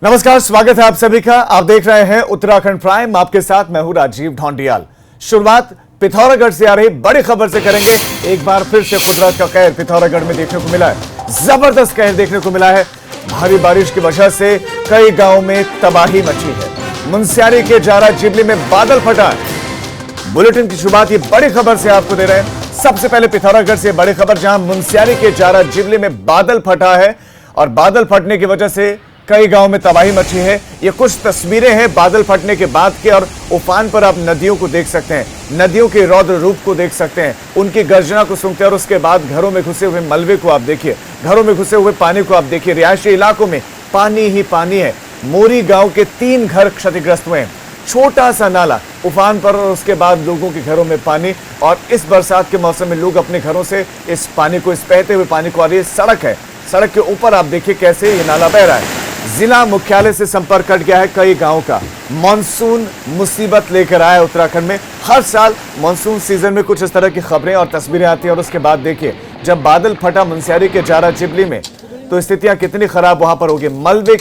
नमस्कार, स्वागत है आप सभी का। आप देख रहे हैं उत्तराखंड प्राइम। आपके साथ मैं हूं राजीव ढोंडियाल। शुरुआत पिथौरागढ़ से आ रही बड़ी खबर से करेंगे। एक बार फिर से कुदरत का कहर पिथौरागढ़ में देखने को मिला है। जबरदस्त कहर देखने को मिला है। भारी बारिश की वजह से कई गांवों में तबाही मची है। मुनस्यारी के जारा जिबली में बादल फटा है। बुलेटिन की शुरुआत ये बड़ी खबर से आपको दे रहे हैं। सबसे पहले पिथौरागढ़ से बड़ी खबर, जहां मुनस्यारी के जारा जिबली में बादल फटा है और बादल फटने की वजह से कई गांव में तबाही मची है। ये कुछ तस्वीरें हैं बादल फटने के बाद के, और उफान पर आप नदियों को देख सकते हैं, नदियों के रौद्र रूप को देख सकते हैं, उनकी गर्जना को सुनते हैं। और उसके बाद घरों में घुसे हुए मलबे को आप देखिए, घरों में घुसे हुए पानी को आप देखिए। रिहायशी इलाकों में पानी ही पानी है। मोरी गांव के 3 घर क्षतिग्रस्त हुए हैं। छोटा सा नाला उफान पर और उसके बाद लोगों के घरों में पानी। और इस बरसात के मौसम में लोग अपने घरों से इस पानी को, इस बहते हुए पानी को, आ रही सड़क है, सड़क के ऊपर आप देखिए कैसे ये नाला बह रहा है। जिला मुख्यालय से संपर्क कट गया है कई गांवों का। मॉनसून मुसीबत लेकर आया उत्तराखंड में। हर साल मॉनसून सीजन में कुछ इस तरह की खबरें और तस्वीरें आती हैं। और उसके बाद देखिए जब बादल फटा मुनस्यारी के जारा जिबली में, तो स्थितियां कितनी खराब वहां पर होगी। मलबे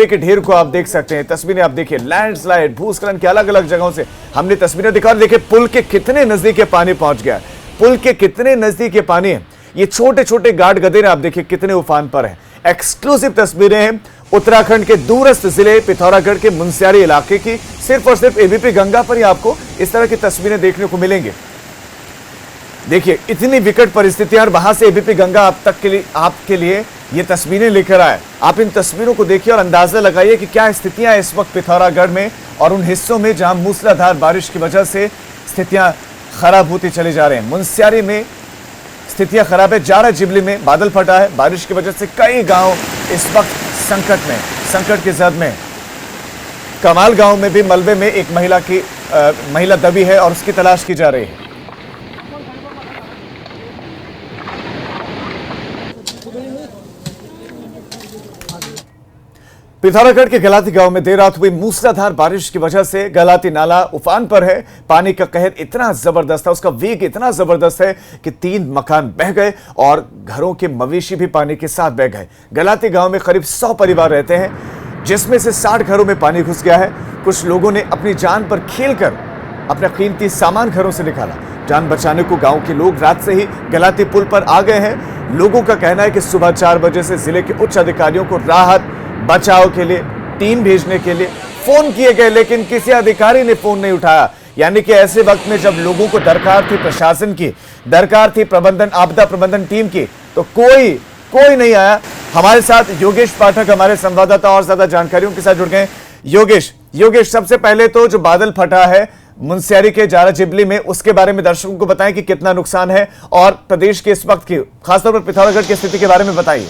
के ढेर को आप देख सकते हैं। तस्वीरें आप देखिए, लैंडस्लाइड, भूस्खलन की अलग अलग जगहों से हमने तस्वीरें दिखा। देखिए पुल के कितने नजदीक पानी पहुंच गया, पुल के कितने नजदीक पानी है। ये छोटे छोटे गाड गदेरे आप देखिए कितने उफान पर है। एक्सक्लूसिव तस्वीरें हैं उत्तराखंड के दूरस्थ जिले पिथौरागढ़ के मुनस्यारी इलाके की। सिर्फ और सिर्फ एबीपी गंगा पर ही आपको इस तरह की तस्वीरें देखने को मिलेंगी। देखिए इतनी विकट परिस्थितियां, और वहां से एबीपी गंगा आप तक के लिए, आपके लिए ये तस्वीरें लेकर आए। आप इन तस्वीरों को देखिए और अंदाजा लगाइए कि क्या स्थितियां इस वक्त पिथौरागढ़ में और उन हिस्सों में जहां मूसलाधार बारिश की वजह से स्थितियां खराब होती चली जा रही हैं। मुनस्यारी में स्थितियां खराब है। जारा जिबली में बादल फटा है। बारिश की वजह से कई गांव इस वक्त संकट की जद में। कमाल गांव में भी मलबे में एक महिला दबी है और उसकी तलाश की जा रही है। पिथौरागढ़ के गलाती गांव में देर रात हुई मूसलाधार बारिश की वजह से गलाती नाला उफान पर है। पानी का कहर इतना जबरदस्त है, उसका वेग इतना जबरदस्त है कि 3 मकान बह गए और घरों के मवेशी भी पानी के साथ बह गए। गलाती गांव में करीब 100 परिवार रहते हैं, जिसमें से 60 घरों में पानी घुस गया है। कुछ लोगों ने अपनी जान पर खेलकर अपना कीमती सामान घरों से निकाला। जान बचाने को गांव के लोग रात से ही गलाती पुल पर आ गए हैं। लोगों का कहना है कि सुबह 4 बजे से जिले के उच्च अधिकारियों को राहत बचाव के लिए टीम भेजने के लिए फोन किए गए, लेकिन किसी अधिकारी ने फोन नहीं उठाया। यानी कि ऐसे वक्त में जब लोगों को दरकार थी प्रशासन की, दरकार थी आपदा प्रबंधन टीम की, तो कोई नहीं आया। हमारे साथ योगेश पाठक हमारे संवाददाता और ज्यादा जानकारियों के साथ जुड़ गए। योगेश, सबसे पहले तो जो बादल फटा है मुनस्यारी के जारा जिबली में, उसके बारे में दर्शकों को बताएं कि कितना नुकसान है, और प्रदेश के इस वक्त की, खासतौर पर पिथौरागढ़ की स्थिति के बारे में बताइए।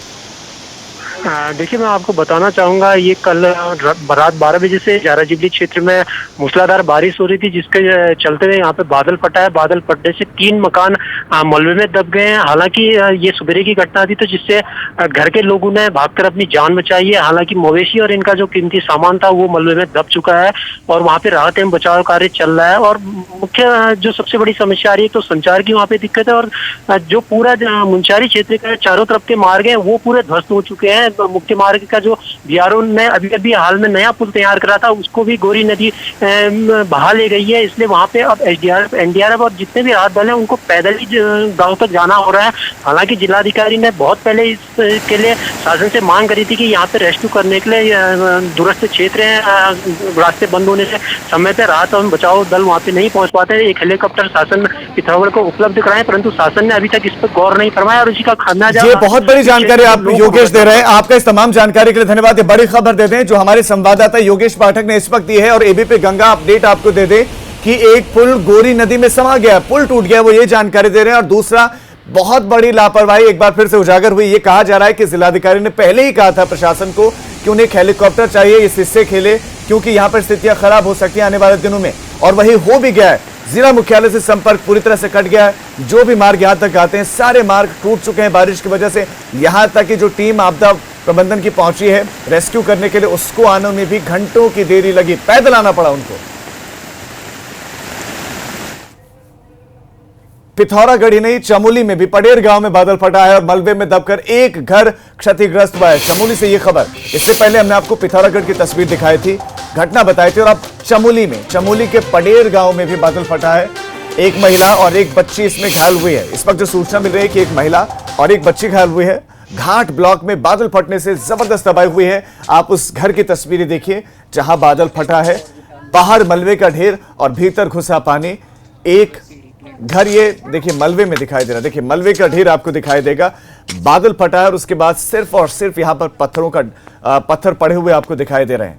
देखिए, मैं आपको बताना चाहूंगा, ये कल रात 12 बजे से जारा जिबली क्षेत्र में मूसलाधार बारिश हो रही थी, जिसके चलते यहाँ पे बादल फटा है। बादल फटने से 3 मकान मलबे में दब गए हैं। हालांकि ये सुबह की घटना थी, तो जिससे घर के लोगों ने भागकर अपनी जान बचाई है। हालांकि मवेशी और इनका जो कीमती सामान था वो मलबे में दब चुका है और वहाँ पे राहत एवं बचाव कार्य चल रहा है। और मुख्य जो सबसे बड़ी समस्या आ रही है, तो संचार की वहाँ पे दिक्कत है। और जो पूरा मुनस्यारी क्षेत्र का चारों तरफ के मार्ग है वो पूरे ध्वस्त हो चुके हैं। मुख्य मार्ग का जो बीआरओ ने अभी हाल में नया पुल तैयार करा था, उसको भी गोरी नदी बहा ले गई है। इसलिए वहाँ पे अब एनडीआरएफ और जितने भी राहत दल हैं उनको पैदल ही गांव तक जाना हो रहा है। हालांकि जिलाधिकारी ने बहुत पहले इसके लिए शासन से मांग करी थी कि यहाँ पे रेस्क्यू करने के लिए दूरस्थ क्षेत्र हैं, रास्ते बंद होने से समय पे राहत और बचाव दल वहाँ पे नहीं पहुँच पाते। एक हेलीकॉप्टर शासन पिथौरागढ़ को उपलब्ध कराए, परंतु शासन ने अभी तक इस पर गौर नहीं फरमाया और उसी का खामियाजा। ये बहुत बड़ी जानकारी आप योगेश दे रहे हैं। आपका इस तमाम जानकारी के लिए धन्यवाद। ये बड़ी खबर दे दें जो हमारे संवाददाता योगेश पाठक ने इस वक्त दी है, और एबीपी गंगा अपडेट आपको दे दे कि एक पुल गोरी नदी में समा गया, पुल टूट गया, वो ये जानकारी दे रहे हैं। और दूसरा, बहुत बड़ी लापरवाही एक बार फिर से उजागर हुई। ये कहा जा रहा है कि जिलाधिकारी ने पहले ही कहा था प्रशासन को कि उन्हें एक हेलीकॉप्टर चाहिए इस हिस्से के लिए, क्योंकि यहां पर स्थितियां खराब हो सकती हैं आने वाले दिनों में, और वही हो भी गया है। जिला मुख्यालय से संपर्क पूरी तरह से कट गया है। जो भी मार्ग यहां तक आते हैं सारे मार्ग टूट चुके हैं बारिश की वजह से। यहां तक कि जो टीम आपदा प्रबंधन की पहुंची है रेस्क्यू करने के लिए, उसको आने में भी घंटों की देरी लगी, पैदल आना पड़ा उनको। पिथौरागढ़ ही नहीं, चमोली में भी पडेर गांव में बादल फटा है और मलबे में दबकर एक घर क्षतिग्रस्त हुआ है। चमोली से यह खबर, इससे पहले हमने आपको पिथौरागढ़ की तस्वीर दिखाई थी, घटना बताई थी, और अब चमोली में, चमोली के पडेर गांव में भी बादल फटा है। एक महिला और एक बच्ची इसमें घायल हुई है। इस वक्त जो सूचना मिल रही है कि एक महिला और एक बच्ची घायल हुई है। घाट ब्लॉक में बादल फटने से जबरदस्त तबाही हुई है। आप उस घर की तस्वीरें देखिए जहां बादल फटा है, पहाड़, मलबे का ढेर और भीतर घुसा पानी। एक घर ये देखिए मलबे में दिखाई दे रहा है, देखिए मलबे का ढेर आपको दिखाई देगा। बादल फटा है और उसके बाद सिर्फ और सिर्फ यहां पर पत्थर पड़े हुए आपको दिखाई दे रहे हैं।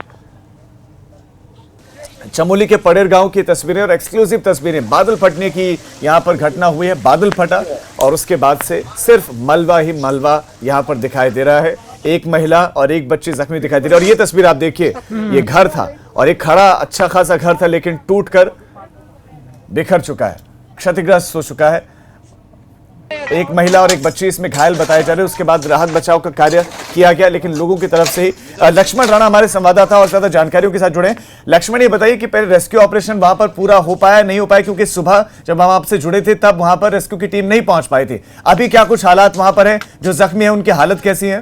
चमोली के पडेर गांव की तस्वीरें और एक्सक्लूसिव तस्वीरें, बादल फटने की यहां पर घटना हुई है। बादल फटा और उसके बाद से सिर्फ मलबा ही मलबा यहां पर दिखाई दे रहा है। एक महिला और एक बच्ची जख्मी दिखाई दे रही है। और ये तस्वीर आप देखिए, ये घर था और एक खड़ा अच्छा खासा घर था, लेकिन टूटकर बिखर चुका है, क्षतिग्रस्त हो चुका है। एक महिला और एक बच्ची इसमें घायल बताए जा रहे हैं। उसके बाद राहत बचाव का कार्य किया गया, लेकिन लोगों की तरफ से ही। लक्ष्मण राणा हमारे संवाददाता और ज्यादा जानकारियों के साथ जुड़े हैं। लक्ष्मण, ये बताइए कि पहले रेस्क्यू ऑपरेशन वहां पर पूरा हो पाया, नहीं हो पाया? क्योंकि सुबह जब हम आपसे जुड़े थे तब वहां पर रेस्क्यू की टीम नहीं पहुंच पाई थी। अभी क्या कुछ हालात वहां पर है? जो जख्मी है उनकी हालत कैसी है?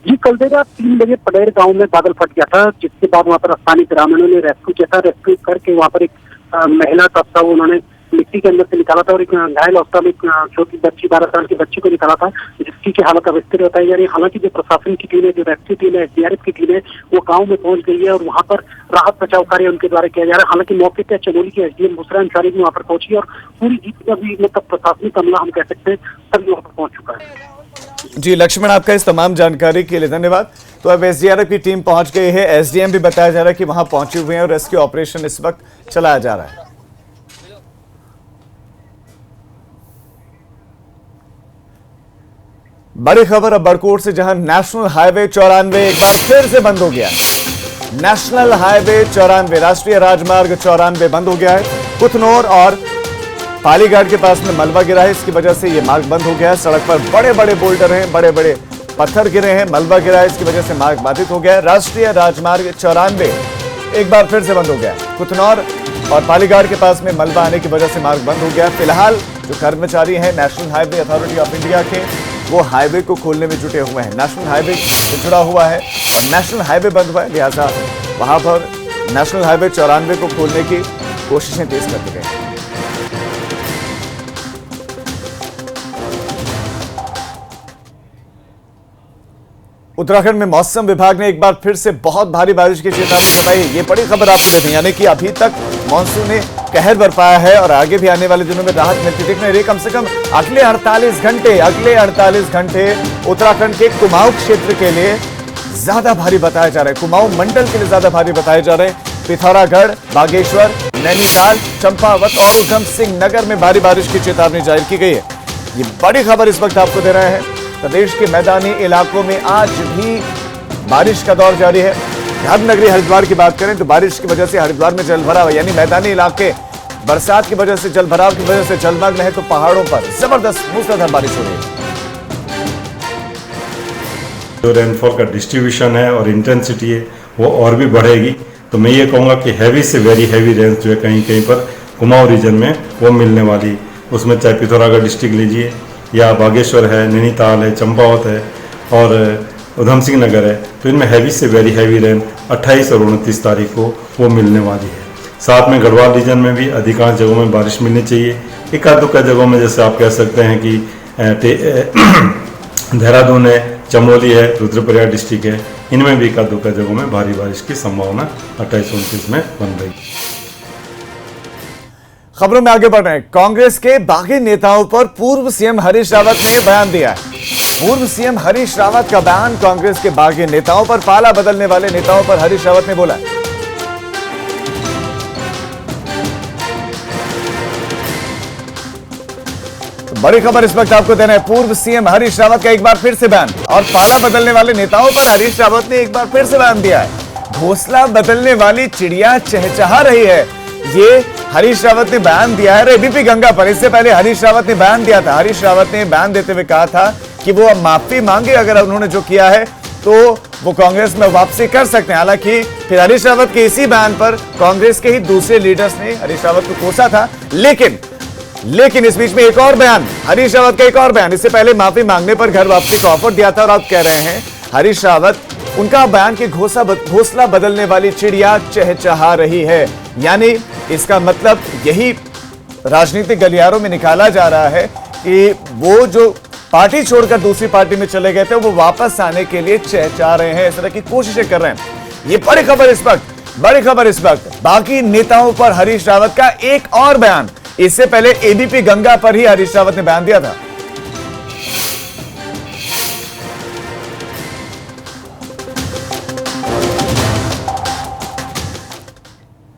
जी, कल देर रात 3 बजे पडेर गांव में बादल फट गया था, जिसके बाद वहां पर स्थानीय ग्रामीणों ने रेस्क्यू करके वहां पर एक महिला का शव उन्होंने मिट्टी के अंदर से निकाला था और एक घायल अवस्था में एक छोटी बच्ची 12 साल की बच्ची को निकाला था, जिसकी हालत अब स्थिर बताई जा रही है। हालांकि जो प्रशासन की टीम है, जो रेस्क्यू टीम है, SDRF की टीम है, वो गांव में पहुंच गई है और वहां पर राहत बचाव कार्य उनके द्वारा किया जा रहा है। हालांकि मौके पर चमोली के SDM बुसरा अंसारी भी वहां पर पहुंची और पूरी जितना भी मतलब प्रशासनिक अमला हम कह सकते हैं सभी वहां पर पहुंच चुका है। जी लक्ष्मण, आपका इस तमाम जानकारी के लिए धन्यवाद। तो अब SDRF की टीम पहुंच गई है। SDM भी बताया जा रहा है कि वहां पहुंचे हुए हैं और रेस्क्यू ऑपरेशन इस वक्त चलाया जा रहा है। बड़ी खबर अब बड़कोट से, जहां नेशनल हाईवे 94 एक बार फिर से बंद हो गया। नेशनल हाईवे 94, राष्ट्रीय राजमार्ग 94 बंद हो गया है। कुथनौर और पालीघाट के पास में मलबा गिरा है, इसकी वजह से यह मार्ग बंद हो गया है। सड़क पर बड़े बड़े बोल्डर हैं, बड़े बड़े पत्थर गिरे हैं, मलबा गिरा है, इसकी वजह से मार्ग बाधित हो गया है। राष्ट्रीय राजमार्ग 94 एक बार फिर से बंद हो गया है। कुथनौर और पालीघाट के पास में मलबा आने की वजह से मार्ग बंद हो गया है। फिलहाल जो कर्मचारी हैं national highway authority of India के, वो हाईवे को खोलने में जुटे हुए हैं। नेशनल हाईवे से जुड़ा हुआ है और नेशनल हाईवे बंद हुआ है, लिहाजा वहां पर नेशनल हाईवे 94 को खोलने की कोशिशें तेज कर दी गई हैं। उत्तराखंड में मौसम विभाग ने एक बार फिर से बहुत भारी बारिश की चेतावनी बताई। ये बड़ी खबर आपको देते हैं, यानी कि अभी तक मानसून ने कहर बरपाया है और आगे भी आने वाले दिनों में राहत मिलती दिख रही है। कम से कम अगले 48 घंटे उत्तराखंड के कुमाऊं क्षेत्र के लिए ज्यादा भारी बताया जा रहा है। कुमाऊं मंडल के लिए ज्यादा भारी बताए जा रहे हैं। पिथौरागढ़, बागेश्वर, नैनीताल, चंपावत और उधम सिंह नगर में भारी बारिश की चेतावनी जारी की गई है। ये बड़ी खबर इस वक्त आपको दे रहे हैं। प्रदेश के मैदानी इलाकों में आज भी बारिश का दौर जारी है। धर्मनगरी हरिद्वार की बात करें तो बारिश की वजह से हरिद्वार में जलभराव है, यानी मैदानी इलाके बरसात की वजह से, जलभराव की वजह से जलमग्न है, तो पहाड़ों पर जबरदस्त मूसलाधार बारिश हो रही है। जो रेनफॉल का डिस्ट्रीब्यूशन है और इंटेंसिटी है वो और भी बढ़ेगी। तो मैं ये कहूँगा कि हैवी से वेरी हैवी रेंज जो है कहीं कहीं पर कुमाऊं रीजन में वो मिलने वाली, उसमें चाहे पिथौरागढ़ डिस्ट्रिक्ट लीजिए या बागेश्वर है, नैनीताल है, चंपावत है और उधम सिंह नगर है, तो इनमें हैवी से वेरी हैवी रेन 28 और 29 तारीख को वो मिलने वाली है। साथ में गढ़वाल रीजन में भी अधिकांश जगहों में बारिश मिलनी चाहिए। एक आध दुक्का जगहों में जैसे आप कह सकते हैं कि देहरादून है, चमोली है, रुद्रप्रयाग डिस्ट्रिक्ट है, इनमें भी एक आध दुक्का जगहों में भारी बारिश की संभावना 28-29 में बन रही है। खबरों में आगे बढ़ रहे हैं। कांग्रेस के बागी नेताओं पर पूर्व सीएम हरीश रावत ने बयान दिया है। पूर्व सीएम हरीश रावत का बयान, कांग्रेस के बागी नेताओं पर, पाला बदलने वाले नेताओं पर हरीश रावत ने बोला। तो बड़ी खबर इस वक्त आपको देना है। पूर्व सीएम हरीश रावत का एक बार फिर से बयान और पाला बदलने वाले नेताओं पर हरीश रावत ने एक बार फिर से बयान दिया है। घोंसला बदलने वाली चिड़िया चहचहा रही है, ये हरीश रावत ने बयान दिया है एबीपी गंगा पर। इससे पहले हरीश रावत ने बयान दिया था। हरीश रावत ने बयान देते हुए कहा था कि वो अब माफी मांगे, अगर उन्होंने जो किया है तो वो कांग्रेस में वापसी कर सकते हैं। हालांकि फिर हरीश रावत के इसी बयान पर कांग्रेस के ही दूसरे लीडर्स ने हरीश रावत को कोसा था, लेकिन लेकिन इस बीच में एक और बयान, हरीश रावत का एक और बयान। इससे पहले माफी मांगने पर घर वापसी का ऑफर दिया था और अब कह रहे हैं हरीश रावत, उनका बयान की घोंसला बदलने वाली चिड़िया चहचहा रही है। यानी इसका मतलब यही राजनीतिक गलियारों में निकाला जा रहा है कि वो जो पार्टी छोड़कर दूसरी पार्टी में चले गए थे वो वापस आने के लिए चहचहा रहे हैं, इस तरह की कोशिशें कर रहे हैं। ये बड़ी खबर इस वक्त बाकी नेताओं पर हरीश रावत का एक और बयान। इससे पहले एबीपी गंगा पर ही हरीश रावत ने बयान दिया था।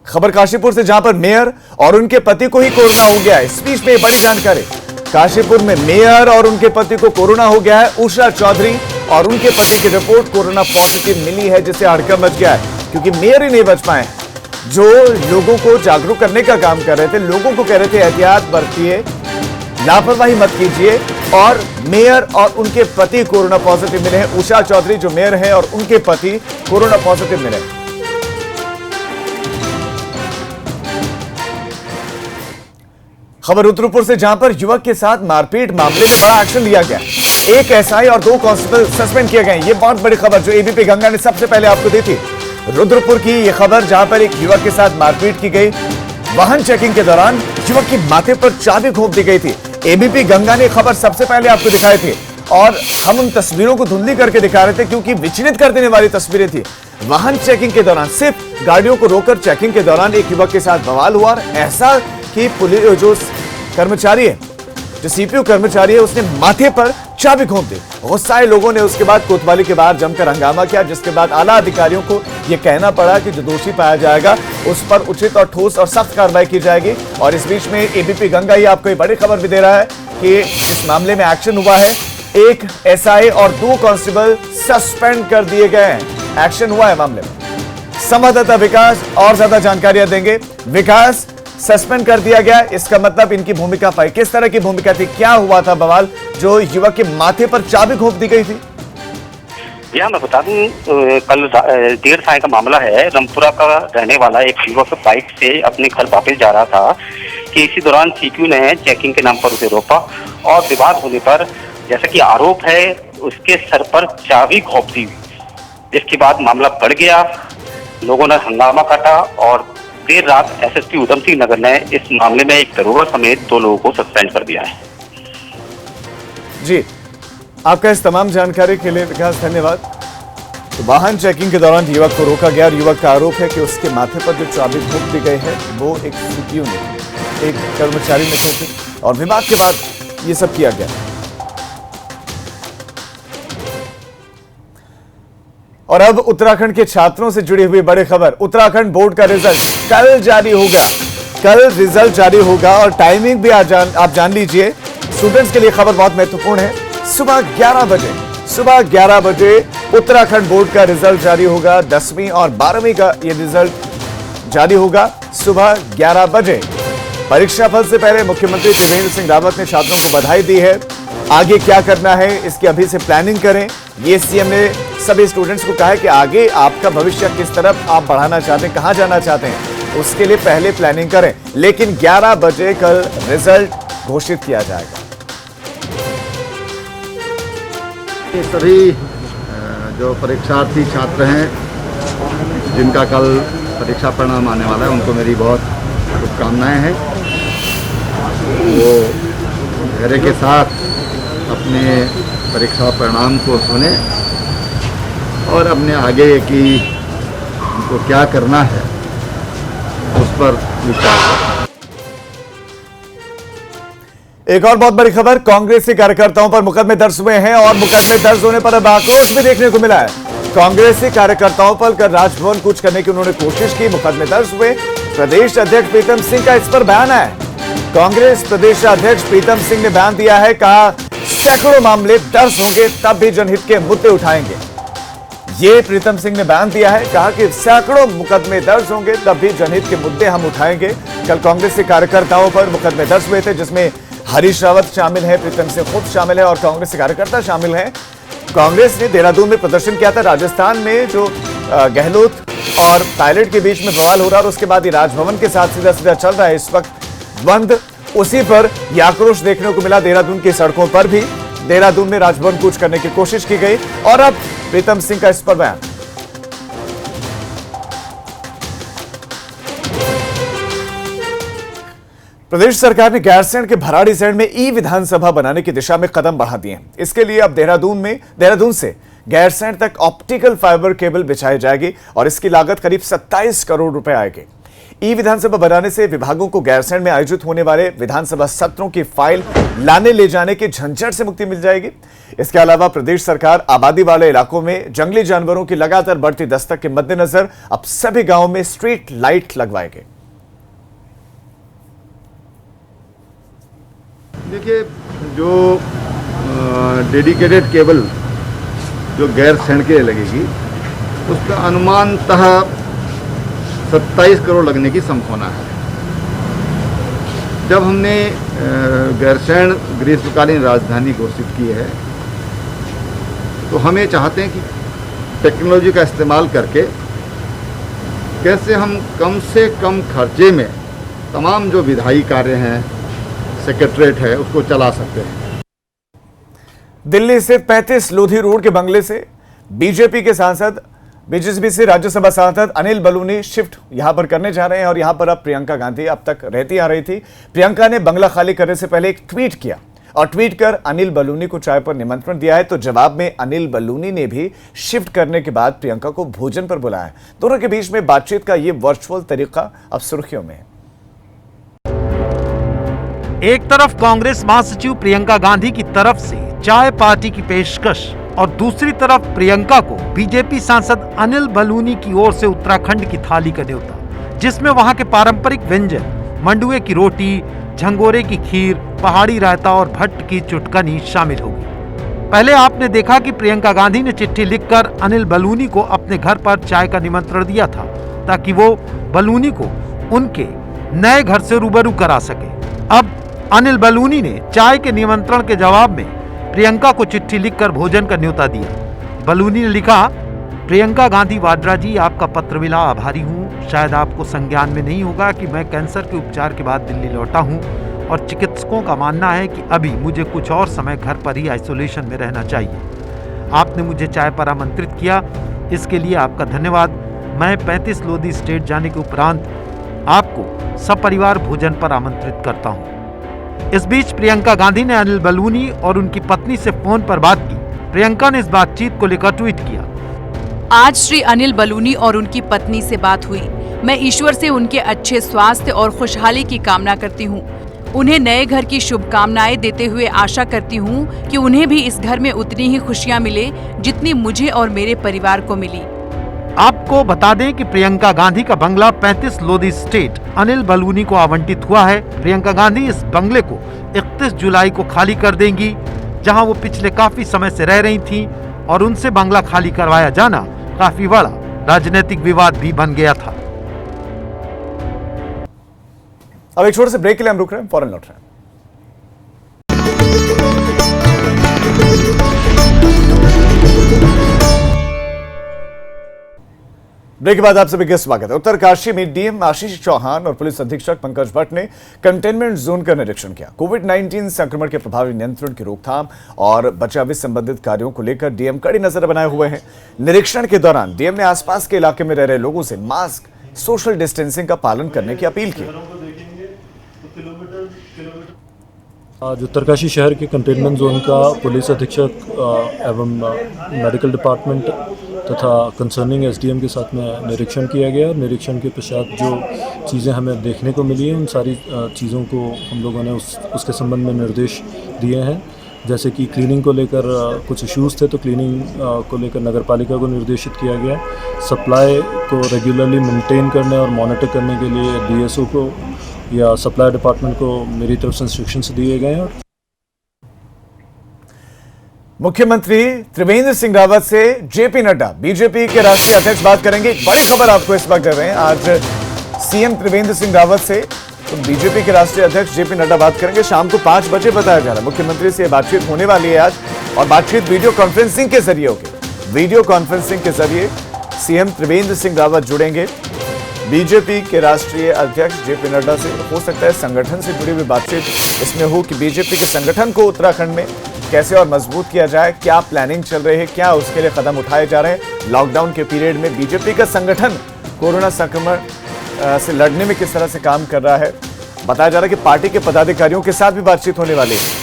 खबर काशीपुर से, जहां पर मेयर और उनके पति को ही कोरोना हो गया है। इस बीच में बड़ी जानकारी, काशीपुर में मेयर और उनके पति को कोरोना हो गया है। उषा चौधरी और उनके पति की रिपोर्ट कोरोना पॉजिटिव मिली है, जिससे हड़कंप मच गया है, क्योंकि मेयर ही नहीं बच पाए। जो लोगों को जागरूक करने का काम कर रहे थे, लोगों को कह रहे थे एहतियात बरतिए, लापरवाही मत कीजिए, और मेयर और उनके पति कोरोना पॉजिटिव मिले हैं। उषा चौधरी जो मेयर है और उनके पति कोरोना पॉजिटिव मिले। खबर रुद्रपुर से, जहां पर युवक के साथ मारपीट मामले में बड़ा एक्शन लिया गया। एक एसआई और 2 कांस्टेबल सस्पेंड किए गए। ये बहुत बड़ी खबर जो एबीपी गंगा ने सबसे पहले आपको दी थी। रुद्रपुर की यह खबर, जहां पर एक युवक के साथ मारपीट की गई। वाहन चेकिंग के दौरान युवक के माथे पर चाबी घोंप दी गई थी। एबीपी गंगा ने खबर सबसे पहले आपको दिखाई थी और हम उन तस्वीरों को धुंधली करके दिखा रहे थे क्योंकि विचलित कर देने वाली तस्वीरें थी। वाहन चेकिंग के दौरान, सिर्फ गाड़ियों को रोककर चेकिंग के दौरान एक युवक के साथ बवाल हुआ और ऐसा कि पुलिस जो कर्मचारी है, जो सीपीयू कर्मचारी है, उसने माथे पर चाबी घोंप दी। गुस्साए लोगों ने उसके बाद कोतवाली के बाहर जमकर हंगामा किया, जिसके बाद आला अधिकारियों को यह कहना पड़ा कि जो दोषी पाया जाएगा उस पर उचित और ठोस और सख्त कार्रवाई की जाएगी। और इस बीच में एबीपी गंगा ही आपको एक बड़ी खबर भी दे रहा है कि इस मामले में एक्शन हुआ है। एक एसआई और 2 कांस्टेबल सस्पेंड कर दिए गए हैं। एक्शन हुआ है मामले में। संवाददाता विकास और ज्यादा जानकारियां देंगे। विकास, सस्पेंड कर दिया गया, इसका मतलब इनकी भूमिका पाई, किस तरह की भूमिका थी, क्या हुआ था बवाल जो युवक के माथे पर चाबी घोंप दी गई थी? यह मैं बता दूं, कल 1:30 साय का मामला है। रामपुरा का रहने वाला एक युवक बाइक से अपने घर वापस जा रहा था कि इसी दौरान सीपीयू ने चेकिंग के नाम पर उसे रोका और विवाद होने पर, जैसा कि आरोप है, उसके सर पर चाबी घोंप दी। जिसके बाद मामला बढ़ गया, लोगों ने हंगामा काटा और देर रात एसएसपी उधम सिंह नगर ने इस मामले में एक दरोगा समेत 2 लोगों को सस्पेंड कर दिया है। जी, आपका इस तमाम जानकारी के लिए विकास धन्यवाद। तो वाहन चेकिंग के दौरान युवक को रोका गया और युवक का आरोप है कि उसके माथे पर जो चाबी घोंप दी गई है वो एक सीपीयू ने, एक कर्मचारी ने की और विवाद के बाद ये सब किया गया। और अब उत्तराखंड के छात्रों से जुड़ी हुई बड़ी खबर। उत्तराखंड बोर्ड का रिजल्ट कल जारी होगा। कल रिजल्ट जारी होगा और टाइमिंग भी आप जान लीजिए। स्टूडेंट्स के लिए खबर बहुत महत्वपूर्ण है। सुबह 11 बजे उत्तराखंड बोर्ड का रिजल्ट जारी होगा। 10वीं और 12वीं का यह रिजल्ट जारी होगा सुबह 11 बजे। परीक्षा फल से पहले मुख्यमंत्री त्रिवेंद्र सिंह रावत ने छात्रों को बधाई दी है। आगे क्या करना है इसकी अभी से प्लानिंग करें, ये सीएम ने सभी स्टूडेंट्स को कहा है कि आगे आपका भविष्य किस तरफ आप बढ़ाना चाहते हैं, कहां जाना चाहते हैं, उसके लिए पहले प्लानिंग करें। लेकिन 11 बजे कल रिजल्ट घोषित किया जाएगा। ये सभी जो परीक्षार्थी छात्र हैं जिनका कल परीक्षा परिणाम आने वाला है, उनको मेरी बहुत शुभकामनाएं हैं। वो धैर्य के साथ अपने परीक्षा परिणाम को सुने और अपने आगे की उनको क्या करना है उस पर विचार करें। एक और बहुत बड़ी खबर, कांग्रेसी कार्यकर्ताओं पर मुकदमे दर्ज हुए हैं और मुकदमे दर्ज होने पर अब आक्रोश भी देखने को मिला है। कांग्रेसी कार्यकर्ताओं पर कल राजभवन कूच करने की उन्होंने कोशिश की, मुकदमे दर्ज हुए। प्रदेश अध्यक्ष प्रीतम सिंह का इस पर बयान है। कांग्रेस प्रदेश अध्यक्ष प्रीतम सिंह ने बयान दिया है, कहा सैकड़ों मामले दर्ज होंगे तब भी जनहित के मुद्दे उठाएंगे। ये प्रीतम सिंह ने बयान दिया है, कहा कि सैकड़ों मुकदमे दर्ज होंगे तब भी जनहित के मुद्दे हम उठाएंगे। कल कांग्रेस के कार्यकर्ताओं पर मुकदमे दर्ज हुए थे, जिसमें हरीश रावत शामिल है, प्रीतम सिंह खुद शामिल है और कांग्रेस के कार्यकर्ता शामिल हैं। कांग्रेस ने देहरादून में प्रदर्शन किया था। राजस्थान में जो गहलोत और पायलट के बीच में बवाल हो रहा और उसके बाद ये राजभवन के साथ सीधा सीधा चल रहा है इस वक्त द्वंद। उसी पर यह आक्रोश देखने को मिला देहरादून की सड़कों पर भी। देहरादून में राजभवन कूच करने की कोशिश की गई और अब प्रीतम सिंह का इस पर बयान। प्रदेश सरकार ने गैरसैंण के भराड़ीसैंण में ई विधानसभा बनाने की दिशा में कदम बढ़ा दिए हैं। इसके लिए अब देहरादून से गैरसैंण तक ऑप्टिकल फाइबर केबल बिछाई जाएगी और इसकी लागत करीब 27 करोड़ रुपए आएगी। ई विधानसभा बनाने से विभागों को गैरसैंण में आयोजित होने वाले विधानसभा सत्रों की फाइल लाने ले जाने के झंझट से मुक्ति मिल जाएगी। इसके अलावा प्रदेश सरकार आबादी वाले इलाकों में जंगली जानवरों की लगातार बढ़ती दस्तक के मद्देनजर अब सभी गांवों में स्ट्रीट लाइट लगवाएगी। देखिए, जो डेडिकेटेड केबल जो गैरसैंण के लिए लगेगी उसका अनुमानतः 27 करोड़ लगने की संभावना है। जब हमने गैरसैंण ग्रीष्मकालीन राजधानी घोषित की है तो हम ये चाहते हैं कि टेक्नोलॉजी का इस्तेमाल करके कैसे हम कम से कम खर्चे में तमाम जो विधायी कार्य हैं, सेक्रेटरीट है, उसको चला सकते हैं। दिल्ली से 35 लोधी रोड के बंगले से बीजेपी के सांसद, बीजेपी से राज्यसभा सांसद अनिल बलूनी शिफ्ट यहां पर करने जा रहे हैं और यहां पर अब प्रियंका गांधी अब तक रहती आ रही थी। प्रियंका ने बंगला खाली करने से पहले एक ट्वीट किया और ट्वीट कर अनिल बलूनी को चाय पर निमंत्रण दिया है। तो जवाब में अनिल बलूनी ने भी शिफ्ट करने के बाद प्रियंका को भोजन पर बुलाया है। दोनों के बीच में बातचीत का यह वर्चुअल तरीका अब सुर्खियों में है। एक तरफ कांग्रेस महासचिव प्रियंका गांधी की तरफ से चाय पार्टी की पेशकश और दूसरी तरफ प्रियंका को बीजेपी सांसद अनिल बलूनी की ओर से उत्तराखंड की थाली का न्योता, जिसमें वहां के पारंपरिक व्यंजन मंडुए की रोटी, झंगोरे की खीर, पहाड़ी रायता और भट्ट की चुटकनी शामिल होगी। पहले आपने देखा कि प्रियंका गांधी ने चिट्ठी लिखकर अनिल बलूनी को अपने घर पर चाय का निमंत्रण दिया था ताकि वो बलूनी को उनके नए घर से रूबरू करा सके। अब अनिल बलूनी ने चाय के निमंत्रण के जवाब में प्रियंका को चिट्ठी लिखकर भोजन का न्योता दिया। बलूनी ने लिखा, प्रियंका गांधी वाड्रा जी, आपका पत्र मिला, आभारी हूँ। शायद आपको संज्ञान में नहीं होगा कि मैं कैंसर के उपचार के बाद दिल्ली लौटा हूँ और चिकित्सकों का मानना है कि अभी मुझे कुछ और समय घर पर ही आइसोलेशन में रहना चाहिए। आपने मुझे चाय पर आमंत्रित किया, इसके लिए आपका धन्यवाद। मैं 35 लोधी स्टेट जाने के उपरांत आपको सपरिवार भोजन पर आमंत्रित करता हूँ। इस बीच प्रियंका गांधी ने अनिल बलूनी और उनकी पत्नी से फोन पर बात की। प्रियंका ने इस बातचीत को लेकर ट्वीट किया, आज श्री अनिल बलूनी और उनकी पत्नी से बात हुई। मैं ईश्वर से उनके अच्छे स्वास्थ्य और खुशहाली की कामना करती हूँ। उन्हें नए घर की शुभकामनाएं देते हुए आशा करती हूँ कि उन्हें भी इस घर में उतनी ही खुशियाँ मिले जितनी मुझे और मेरे परिवार को मिली। आपको बता दें कि प्रियंका गांधी का बंगला 35 लोधी स्टेट अनिल बलूनी को आवंटित हुआ है। प्रियंका गांधी इस बंगले को 31 जुलाई को खाली कर देंगी, जहां वो पिछले काफी समय से रह रही थीं और उनसे बंगला खाली करवाया जाना काफी बड़ा राजनीतिक विवाद भी बन गया था। अब एक छोटे से ब्रेक के लिए हम रुक रहे हैं, फौरन लौट रहे हैं। ब्रेक के बाद आप सभी का स्वागत है। उत्तरकाशी में डीएम आशीष चौहान और पुलिस अधीक्षक पंकज भट्ट ने कंटेनमेंट जोन का निरीक्षण किया। कोविड-19 संक्रमण के प्रभावी नियंत्रण की रोकथाम और बचाव संबंधित कार्यों को लेकर डीएम कड़ी नजर बनाए हुए हैं। निरीक्षण के दौरान डीएम ने आसपास के इलाके में रह रहे लोगों से मास्क, सोशल डिस्टेंसिंग का पालन करने की अपील की। आज उत्तरकाशी शहर के कंटेनमेंट जोन का पुलिस अधीक्षक एवं मेडिकल डिपार्टमेंट तथा कंसर्निंग एसडीएम के साथ में निरीक्षण किया गया। निरीक्षण के पश्चात जो चीज़ें हमें देखने को मिली हैं उन सारी चीज़ों को हम लोगों ने उसके संबंध में निर्देश दिए हैं। जैसे कि क्लीनिंग को लेकर कुछ इश्यूज़ थे तो क्लीनिंग को लेकर नगरपालिका को निर्देशित किया गया। सप्लाई को रेगुलरली मेंटेन करने और मॉनिटर करने के लिए डीएसओ को या सप्लाई डिपार्टमेंट को मेरी तरफ से इंस्ट्रक्शंस दिए गए हैं। मुख्यमंत्री त्रिवेंद्र सिंह रावत से जेपी नड्डा, बीजेपी के राष्ट्रीय अध्यक्ष बात करेंगे। एक बड़ी खबर आपको इस वक्त दे रहे हैं। आज सीएम त्रिवेंद्र सिंह रावत से तो बीजेपी के राष्ट्रीय अध्यक्ष जेपी नड्डा बात करेंगे। शाम को 5 बजे बताया जा रहा है मुख्यमंत्री से बातचीत होने वाली है आज, और बातचीत वीडियो कॉन्फ्रेंसिंग के जरिए होगी। वीडियो कॉन्फ्रेंसिंग के जरिए सीएम त्रिवेंद्र सिंह रावत जुड़ेंगे बीजेपी के राष्ट्रीय अध्यक्ष जेपी नड्डा से हो सकता है संगठन से जुड़ी हुई बातचीत इसमें हो कि बीजेपी के संगठन को उत्तराखंड में कैसे और मजबूत किया जाए, क्या प्लानिंग चल रही है, क्या उसके लिए कदम उठाए जा रहे हैं। लॉकडाउन के पीरियड में बीजेपी का संगठन कोरोना संक्रमण से लड़ने में किस तरह से काम कर रहा है। बताया जा रहा है कि पार्टी के पदाधिकारियों के साथ भी बातचीत होने वाली है।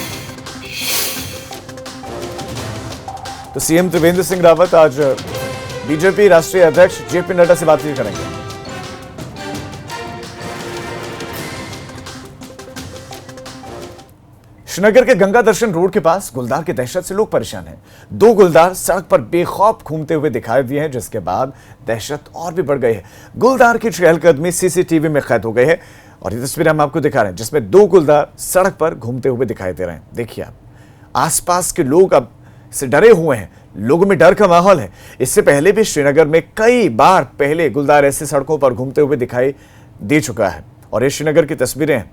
तो सीएम त्रिवेंद्र सिंह रावत आज बीजेपी राष्ट्रीय अध्यक्ष जेपी नड्डा से बातचीत करेंगे। श्रीनगर के गंगा दर्शन रोड के पास गुलदार की दहशत से लोग परेशान हैं। 2 गुलदार सड़क पर बेखौफ घूमते हुए दिखाई दिए हैं, जिसके बाद दहशत और भी बढ़ गई है। गुलदार की चहलकदमी सीसीटीवी में कैद हो गई है और ये तस्वीर हम आपको दिखा रहे हैं जिसमें 2 गुलदार सड़क पर घूमते हुए दिखाई दे रहे हैं। देखिए आप, आसपास के लोग अब से डरे हुए हैं, लोगों में डर का माहौल है। इससे पहले भी श्रीनगर में कई बार पहले गुलदार ऐसे सड़कों पर घूमते हुए दिखाई दे चुका है और ये श्रीनगर की तस्वीरें हैं।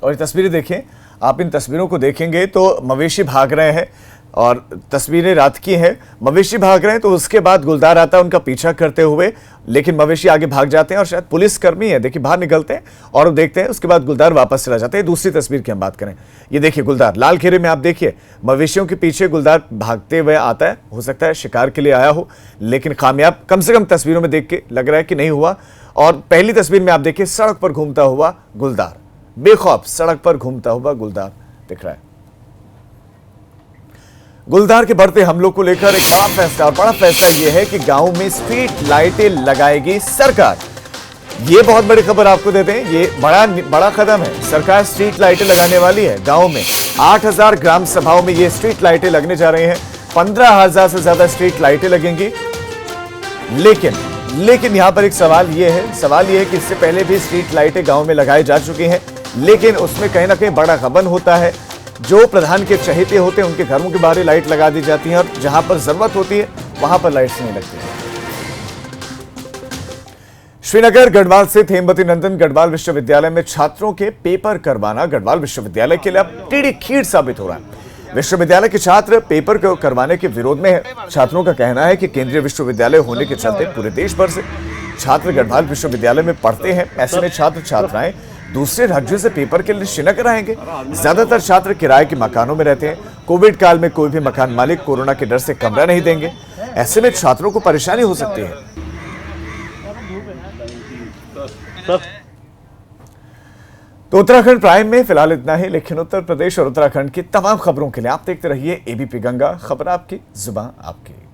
और ये तस्वीरें देखिए, आप इन तस्वीरों को देखेंगे तो मवेशी भाग रहे हैं और तस्वीरें रात की हैं। मवेशी भाग रहे हैं तो उसके बाद गुलदार आता है उनका पीछा करते हुए, लेकिन मवेशी आगे भाग जाते हैं और शायद पुलिसकर्मी है, देखिए बाहर निकलते हैं और देखते हैं, उसके बाद गुलदार वापस चला जाते हैं। दूसरी तस्वीर की हम बात करें, ये देखिए गुलदार लाल घेरे में, आप देखिए मवेशियों के पीछे गुलदार भागते हुए आता है। हो सकता है शिकार के लिए आया हो, लेकिन कामयाब कम से कम तस्वीरों में देख के लग रहा है कि नहीं हुआ। और पहली तस्वीर में आप देखिए सड़क पर घूमता हुआ गुलदार, बेखौफ सड़क पर घूमता हुआ गुलदार दिख रहा है। गुलदार के बढ़ते हमलों को लेकर एक बड़ा फैसला यह है कि गांव में स्ट्रीट लाइटें लगाएगी सरकार। ये बहुत बड़ी खबर आपको देते हैं, ये बड़ा कदम है। सरकार स्ट्रीट लाइटें लगाने वाली है गांव में। 8000 ग्राम सभाओं में ये स्ट्रीट लाइटें लगने जा रही हैं। 15000 से ज्यादा स्ट्रीट लाइटें लगेंगी। लेकिन यहां पर एक सवाल यह है कि इससे पहले भी स्ट्रीट लाइटें गांव में लगाई जा चुकी हैं, लेकिन उसमें कहीं ना कहीं बड़ा गबन होता है। जो प्रधान के चहेते होते हैं उनके घरों के बाहर लाइट लगा दी जाती है और जहां पर जरूरत होती है वहां पर लाइट्स नहीं लगती है। श्रीनगर गढ़वाल से हेमवती नंदन गढ़वाल विश्वविद्यालय में छात्रों के पेपर करवाना गढ़वाल विश्वविद्यालय के लिए अब टेढ़ी खीर साबित हो रहा है। विश्वविद्यालय के छात्र पेपर को करवाने के विरोध में है। छात्रों का कहना है कि केंद्रीय विश्वविद्यालय होने के चलते पूरे देश भर से छात्र गढ़वाल विश्वविद्यालय में पढ़ते हैं। ऐसे में छात्र छात्राएं दूसरे राज्यों से पेपर के लिए श्रीनगर आएंगे। ज्यादातर छात्र किराए के मकानों में रहते हैं। कोविड काल में कोई भी मकान मालिक कोरोना के डर से कमरा नहीं देंगे। ऐसे में छात्रों को परेशानी हो सकती है। तो उत्तराखंड प्राइम में फिलहाल इतना ही, लेकिन उत्तर प्रदेश और उत्तराखंड की तमाम खबरों के लिए आप देखते रहिए एबीपी गंगा, खबर आपकी, जुबान आपकी।